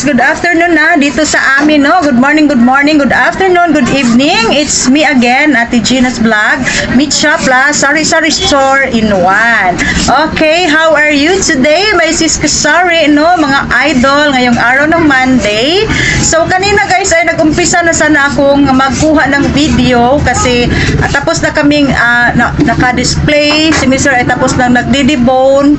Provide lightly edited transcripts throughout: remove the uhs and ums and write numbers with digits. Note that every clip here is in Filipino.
good afternoon na dito sa amin, no? Good morning, good afternoon, good evening. It's me again, Ate Gina's Vlog, Meat Shop Plus, Sari-Sari Store in one. Okay, how are you today? My sis Kasari, no? Mga idol, ngayong araw ng Monday. So, kanina guys ay nag-umpisa na sana akong magkuha ng video kasi tapos na kaming naka-display. Si Mr. ay tapos na nagdi-debone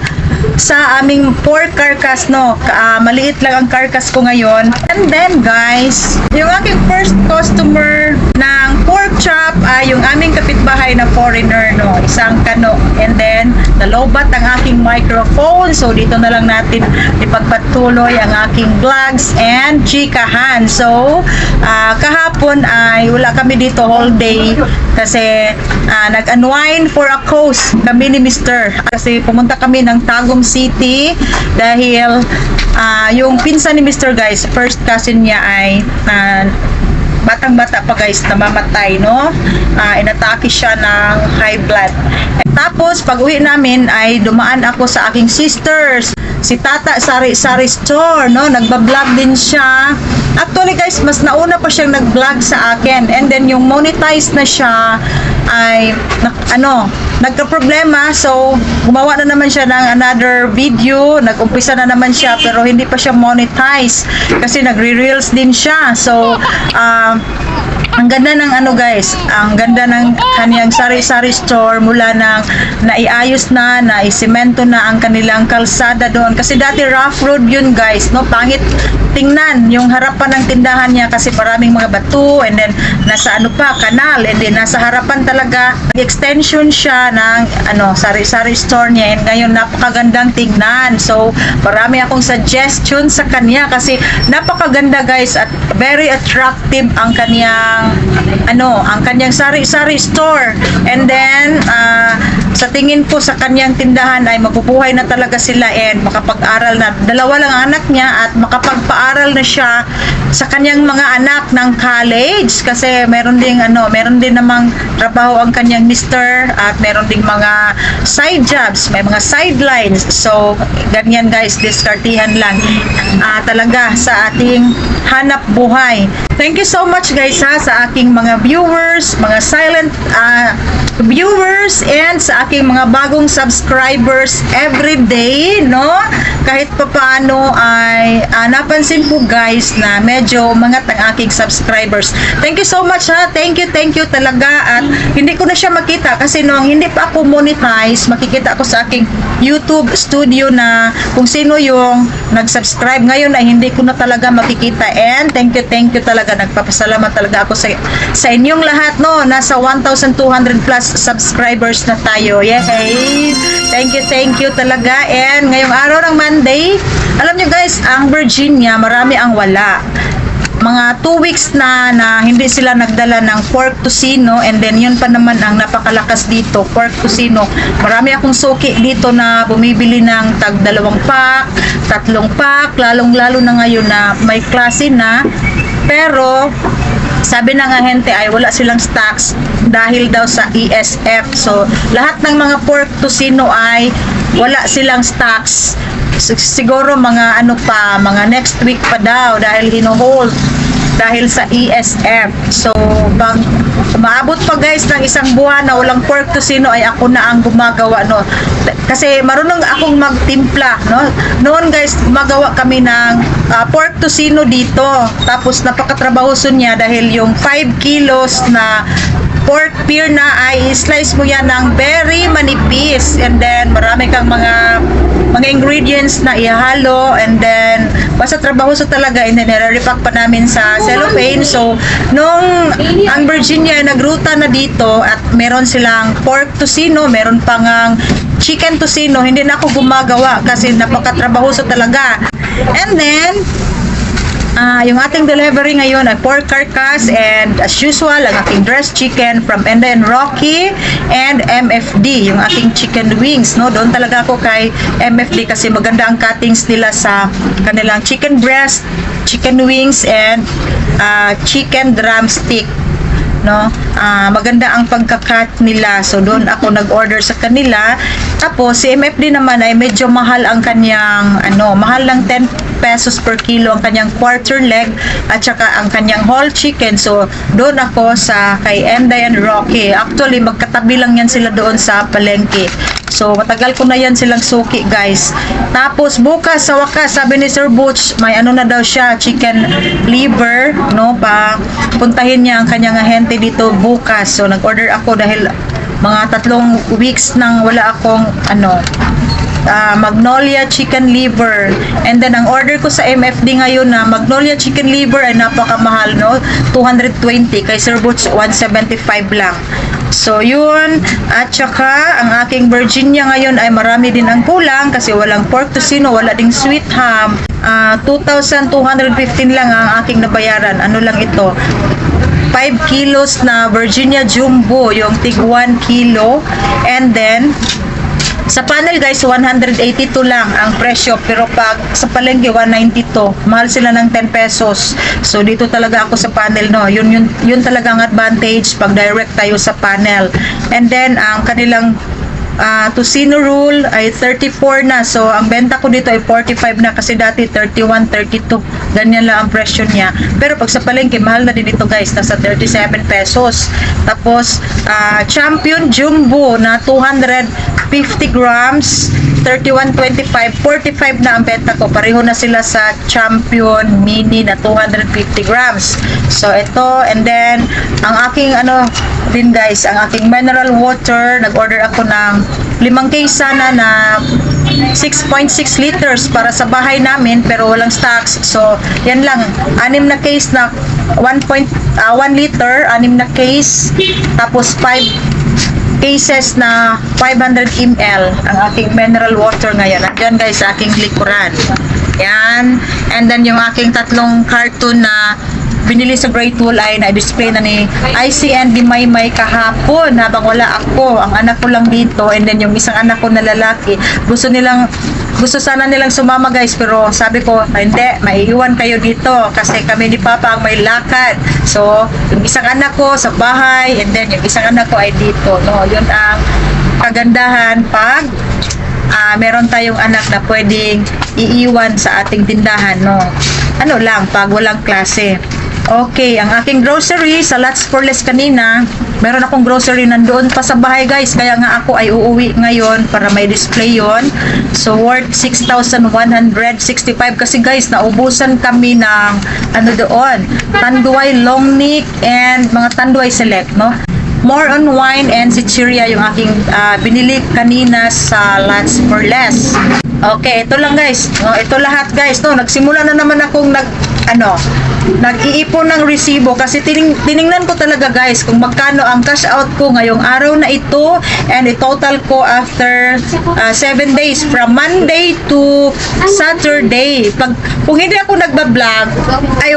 sa aming pork carcass, no? Maliit lang ang carcass ko ngayon. And then guys, yung aking first customer ng pork chop ay yung aming kapitbahay na foreigner, no? Isang kano. And then nalobat ang aking microphone. So dito na lang natin ipagpatuloy ang aking vlogs and chikahan. So kahapon ay wala kami dito whole day kasi nag-unwind for a cause kami ni Mr. Kasi pumunta kami ng Tagum City dahil yung pinsan ni Mr. guys, first cousin niya ay batang-bata pa guys, namamatay, no? Inatake siya ng high blood. Tapos pag uwi namin ay dumaan ako sa aking sisters, si Tata Sari-Sari Store, no? Nagba-vlog din siya. Actually guys, mas nauna pa siyang nag-vlog sa akin. And then yung monetize na siya ay nagka-problema. So gumawa na naman siya ng another video. Nag-umpisa na naman siya pero hindi pa siya monetize kasi nagre-reels din siya. So ang ganda ng guys, ang ganda ng kaniyang Sari-Sari Store mula nang naiayos na, naisemento na ang kanilang kalsada doon. Kasi dati rough road yun guys, no? Pangit tingnan yung harapan ng tindahan niya kasi maraming mga bato, and then nasa kanal, and then nasa harapan talaga extension siya ng Sari-Sari Store niya, and ngayon napakagandang tingnan. So marami akong suggestion sa kanya kasi napakaganda guys at very attractive ang kaniyang ang kanyang Sari-Sari Store. And then sa tingin ko sa kanyang tindahan ay mabubuhay na talaga sila and makapag-aral na. Dalawa lang ang anak niya at makapagpaaral na siya sa kanyang mga anak ng college kasi meron din namang trabaho ang kanyang mister at meron ding mga side jobs, may mga sidelines. So ganyan guys, diskartihan lang talaga sa ating hanap buhay. Thank you so much guys sa aking mga viewers, mga silent viewers, and sa aking mga bagong subscribers every day, no? Kahit papaano ay napansin ko guys na medyo mangat ang aking subscribers. Thank you so much Thank you talaga. At hindi ko na siya makita kasi noong hindi pa ako monetize, makikita ako sa aking YouTube studio na kung sino yung nag-subscribe. Ngayon ay hindi ko na talaga makikita. And thank you talaga. Nagpapasalamat talaga ako sa inyong lahat, no? Nasa 1,200 plus subscribers na tayo. Yay! Thank you talaga. And ngayong araw ng Monday, alam nyo guys, ang Virginia, marami ang wala. Mga 2 weeks na hindi sila nagdala ng pork tocino, and then yun pa naman ang napakalakas dito, pork tocino. Marami akong suki dito na bumibili ng tag 2 pack, 3 pack, lalong-lalo na ngayon na may klase na. Pero sabi ng ahente ay wala silang stocks dahil daw sa ESF. So lahat ng mga pork tocino ay wala silang stocks. Siguro mga mga next week pa daw dahil hino-hold dahil sa ESF. So pag maabot pa guys ng 1 buwan na walang pork tocino ay ako na ang gumagawa, no? Kasi marunong akong magtimpla, no? Noon guys, gumagawa kami ng pork tocino dito. Tapos napakatrabahoso niya dahil yung 5 kilos na pork pear na ay slice mo yan ng very manipis, and then marami kang mga ingredients na ihalo, and then basta trabahoso talaga, and then nire-repack pa namin sa cellophane. So nung ang Virginia nagruta na dito at meron silang pork tocino, meron pang chicken tocino, hindi na ako gumagawa kasi napakatrabahoso talaga. And then yung ating delivery ngayon ay pork carcass, and as usual ang aking dressed chicken from Enda and Rocky, and MFD yung aking chicken wings, no? Doon talaga ako kay MFD kasi maganda ang cuttings nila sa kanilang chicken breast, chicken wings, and chicken drumstick, no? Maganda ang pagka-cut nila. So doon ako nag-order sa kanila. Tapos si MFD naman ay medyo mahal ang kanyang mahal ng 10 pesos per kilo ang kanyang quarter leg at saka ang kanyang whole chicken. So, doon ako sa kay Enday and Rocky. Actually, magkatabi lang yan sila doon sa palengke. So, matagal ko na yan silang suki, guys. Tapos, bukas, sa wakas, sabi ni Sir Butch, may ano na daw siya, chicken liver, no? Puntahin niya ang kanyang ahente dito bukas. So, nag-order ako dahil mga 3 weeks nang wala akong, Magnolia chicken liver. And then, ang order ko sa MFD ngayon na Magnolia chicken liver ay napakamahal, no? 220. Kay Sir Butch, 175 lang. So, yun. At saka, ang aking Virginia ngayon ay marami din ang kulang kasi walang pork tocino, wala ding sweet ham. 2,215 lang ang aking nabayaran. Ano lang ito? 5 kilos na Virginia Jumbo, yung tig 1 kilo. And then, sa panel guys, 182 lang ang presyo. Pero pag sa palengke, 192. Mahal sila ng 10 pesos. So, dito talaga ako sa panel, no? Yun talaga ang advantage pag direct tayo sa panel. And then, ang kanilang tocino roll ay 34 na. So, ang benta ko dito ay 45 na kasi dati 31, 32. Ganyan lang ang presyo niya. Pero pag sa palengke, mahal na din ito guys. Nasa 37 pesos. Tapos, Champion Jumbo na 250 grams, 31.25, 45 na ang benta ko. Pareho na sila sa Champion Mini na 250 grams. So, ito. And then, ang aking din guys, ang aking mineral water, nag-order ako ng 5 case sana na 6.6 liters para sa bahay namin pero walang stocks. So, yan lang. 6 na case na 1 liter, 6 na case. Tapos 5 cases na 500 ml ang aking mineral water ngayon. Andyan guys, sa aking likuran. Yan. And then yung aking 3 carton na binili sa Great Wall ay na-display na ni ICN di Maymay kahapon habang wala ako. Ang anak ko lang dito and then yung isang anak ko na lalaki. Gusto sana nilang sumama guys pero sabi ko, hindi, maiiwan kayo dito kasi kami ni Papa ang may lakad. So, yung isang anak ko sa bahay and then yung isang anak ko ay dito. No, yun ang kagandahan pag meron tayong anak na pwedeng iiwan sa ating tindahan, no. Ano lang, pag walang klase. Okay, ang aking grocery sa Lots for Less kanina, meron akong grocery nandoon pa sa bahay guys, kaya nga ako ay uuwi ngayon para may display yon. So worth 6,165 kasi guys, naubusan kami ng doon, Tanduay long neck and mga Tanduay select, no. More on wine and chichirya yung aking binili kanina sa Lots for Less. Okay, ito lang guys. No, ito lahat guys, no. Nagsimula na naman akong nag-iipon ng resibo kasi tiningnan ko talaga guys kung magkano ang cash out ko ngayong araw na ito and i-total ko after 7 days from Monday to Saturday. Kung hindi ako nagbablog ay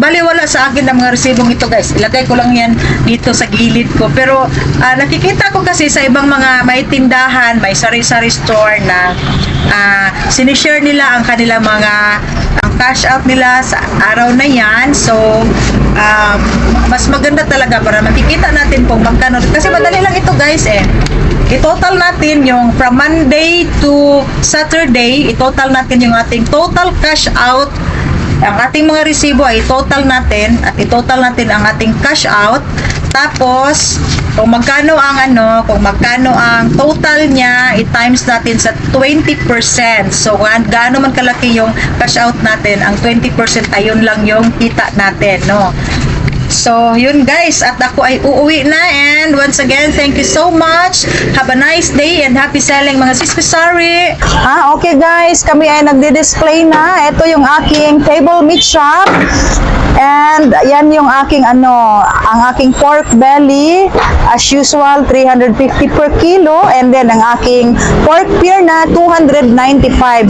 baliwala sa akin ang mga resibong ito guys. Ilagay ko lang yan dito sa gilid ko. Pero nakikita ko kasi sa ibang mga may tindahan, may sari-sari store na sinishare nila ang kanilang ang cash out nila sa araw na yan. So, mas maganda talaga para makikita natin kung magkano. Kasi madali lang ito guys i-total natin yung from Monday to Saturday, i-total natin yung ating total cash out. Ang ating mga resibo ay i-total natin at i-total natin ang ating cash out. Tapos, kung magkano ang total niya, i-times natin sa 20%. So, gaano man kalaki yung cash out natin, ang 20% ayun lang yung kita natin, no? So, yun guys, at ako ay uuwi na and once again, thank you so much. Have a nice day and happy selling mga siskusari. Okay guys, kami ay nagdi-display na. Ito yung aking table meat shop. And yan yung aking ang aking pork belly as usual 350 per kilo and then ang aking pork pear na 295.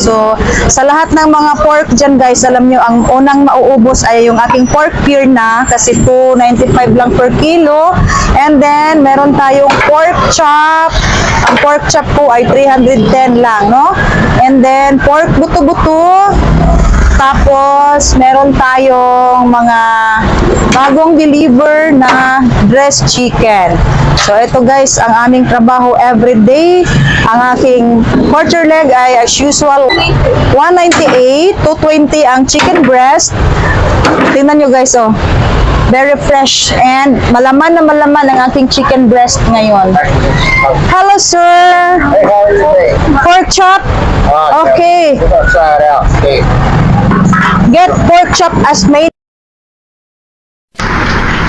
So sa lahat ng mga pork dyan guys, alam nyo ang unang mauubos ay yung aking pork pear na kasi 295 lang per kilo. And then meron tayong pork chop. Ang pork chop po ay 310 lang, no? And then pork buto-buto Tapos, meron tayong mga bagong deliver na dressed chicken. So, ito guys, ang aming trabaho everyday. Ang aking quarter leg ay as usual, 198, 220 ang chicken breast. Tingnan nyo guys, oh. Very fresh and malaman na malaman ang aking chicken breast ngayon. Hello, sir. Hey, how are you today? Pork chop. Okay. We're gonna try it out. Okay. Get pork chop as made.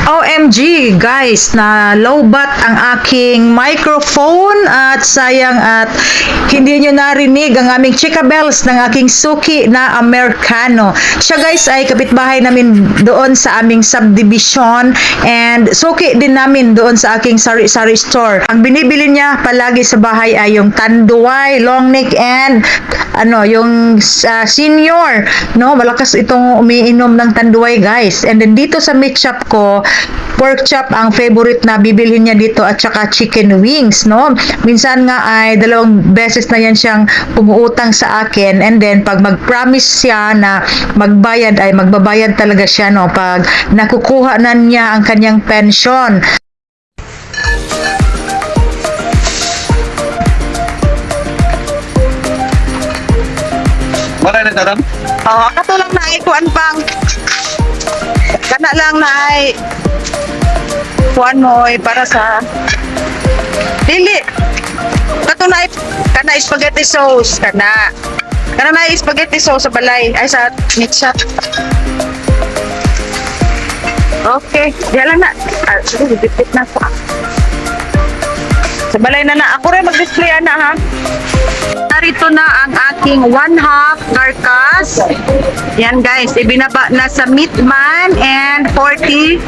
OMG guys, na lowbat ang aking microphone at sayang at hindi nyo narinig ang aming chika bells ng aking suki na Americano. Siya guys ay kapitbahay namin doon sa aming subdivision and suki din namin doon sa aking sari-sari store. Ang binibili niya palagi sa bahay ay yung tanduay, long neck and yung senior, no? Malakas itong umiinom ng tanduay guys. And then dito sa meat shop ko, pork chop ang favorite na bibilhin niya dito at saka chicken wings, no? Minsan nga ay 2 beses na yan siyang umuutang sa akin and then pag mag-promise siya na magbayad ay magbabayad talaga siya, no? Pag nakukuha na niya ang kanyang pension. Wala na taram? Oh, kato lang na ay kuan pang. Kana lang na ay kuan mo ay para sa dili. Kato na ay kana spaghetti sauce kana. Kana na ay spaghetti sauce sa balay ay sa meat shop. Okay, diyan na. Sige, dipit na ko. Sa balay na na. Ako rin mag-display na ha. Narito na ang aking 1/2 carcass. Yan guys, ibinaba na sa Meatman and 47.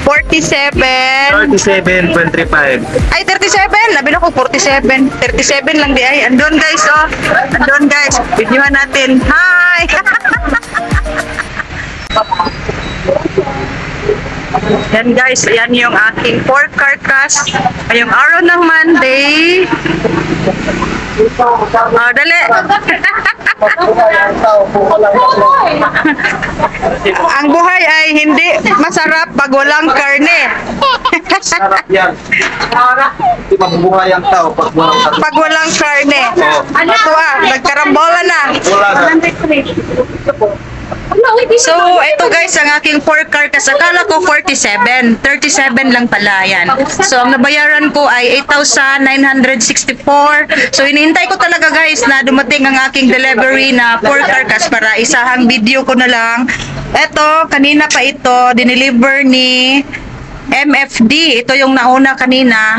37.35. Ay, 37. Labi na ko, 47. 37 lang di ay. Andun guys, oh. Andun guys. Videohan natin. Hi! Yan guys, yan yung aking pork carcass. Ngayong araw ng Monday. Oh, dali. Ang buhay ay hindi masarap pag walang karne. Sarap yan. Di mabubuhay ang tao pag walang karne. Pag walang karne. Ito nagkarambola na. Wala na. So, ito guys, ang aking pork carcass. Akala ko 47. 37 lang pala yan. So, ang nabayaran ko ay 8,964. So, hinihintay ko talaga guys na dumating ang aking delivery na pork carcass para isahang video ko na lang. Ito, kanina pa ito, dineliver ni MFD. Ito yung nauna kanina.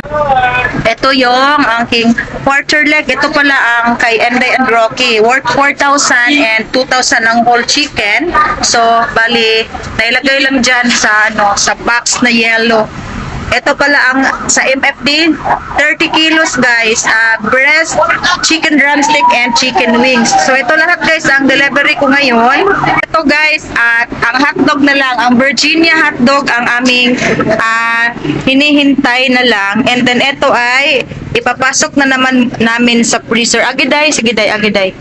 Ito yung aking quarter leg. Ito pala ang kay Enday and Rocky. Worth 4,000 and 2,000 ang whole chicken. So, bali, nailagay lang dyan sa, sa box na yellow. Ito pala ang sa MFD, 30 kilos guys, breast, chicken drumstick, and chicken wings. So ito lahat guys ang delivery ko ngayon. Ito guys, at ang hotdog na lang, ang Virginia hotdog ang aming hinihintay na lang. And then ito ay ipapasok na naman namin sa freezer. Agiday, sige day, agiday.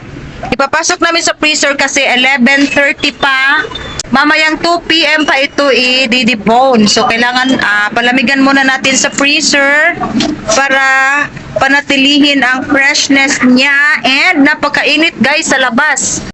Ipapasok namin sa freezer kasi 11:30 pa. Mamayang 2 PM pa ito i-debone. So, kailangan palamigan muna natin sa freezer para panatilihin ang freshness niya and napakainit guys sa labas.